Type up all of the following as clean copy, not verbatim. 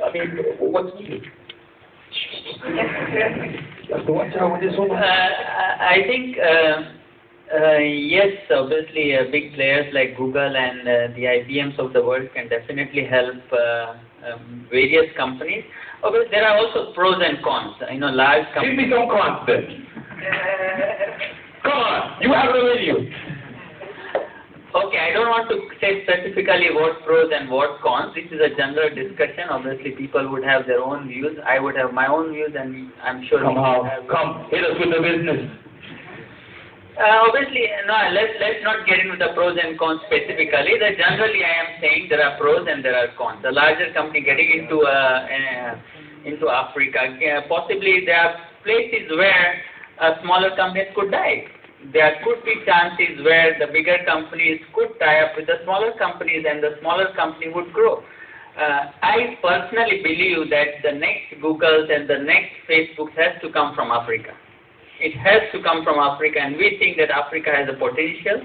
I mean, what's needed? You have to watch out with this one. I think, yes, obviously big players like Google and the IBMs of the world can definitely help various companies. Obviously, there are also pros and cons. Large companies. Give me some cons then. Come on, you have the video. Okay, I don't want to say specifically what pros and what cons. This is a general discussion. Obviously, people would have their own views. I would have my own views, and I'm sure. Come, hit us with the business. Obviously, no. Let's not get into the pros and cons specifically. That generally, I am saying there are pros and there are cons. The larger company getting into Africa, possibly there are places where smaller companies could die. There could be chances where the bigger companies could tie up with the smaller companies and the smaller company would grow. I personally believe that the next Googles and the next Facebooks has to come from Africa. It has to come from Africa, and we think that Africa has a potential.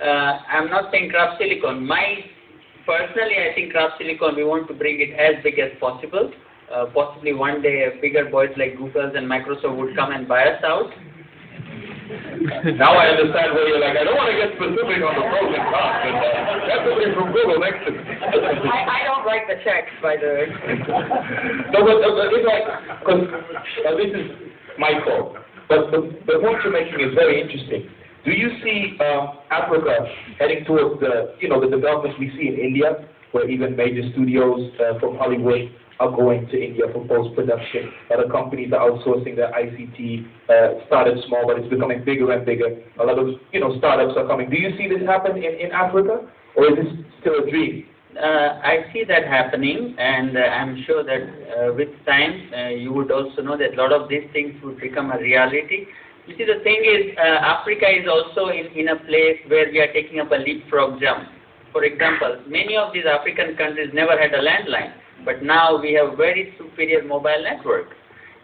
I'm not saying Craft Silicon. Personally, I think Craft Silicon, we want to bring it as big as possible. Possibly one day bigger boys like Google and Microsoft would come and buy us out. Now I understand where you're like, I don't want to get specific on the pros and cons, but that's somebody from Google next to me. I don't write the checks, by the way. No, but it's like, because this is my fault, but the point you're making is very interesting. Do you see Africa heading towards the developments we see in India, where even major studios from Hollywood are going to India for post-production? Other companies are outsourcing their ICT. Started small, but it's becoming bigger and bigger. A lot of startups are coming. Do you see this happen in Africa, or is this still a dream? I see that happening, and I'm sure that with time you would also know that a lot of these things would become a reality. You see, the thing is, Africa is also in a place where we are taking up a leapfrog jump. For example, many of these African countries never had a landline, but now we have very superior mobile network.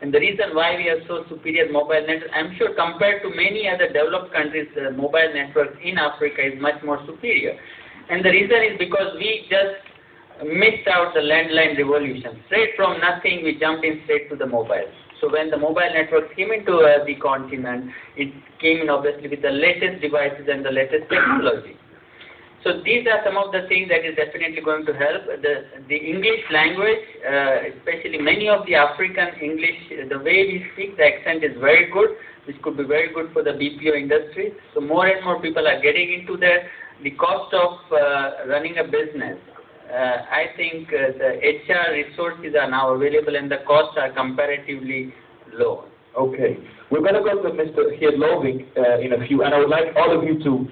And the reason why we have so superior mobile network, I'm sure compared to many other developed countries, the mobile network in Africa is much more superior. And the reason is because we just missed out the landline revolution. Straight from nothing, we jumped in straight to the mobile. So when the mobile network came into the continent, it came in obviously with the latest devices and the latest technology. So these are some of the things that is definitely going to help. The English language, especially many of the African English, the way we speak, the accent is very good, which could be very good for the BPO industry. So more and more people are getting into that. The cost of running a business, I think the HR resources are now available and the costs are comparatively low. Okay. We're going to go to Mr. Geert Lovink in a few, and I would like all of you to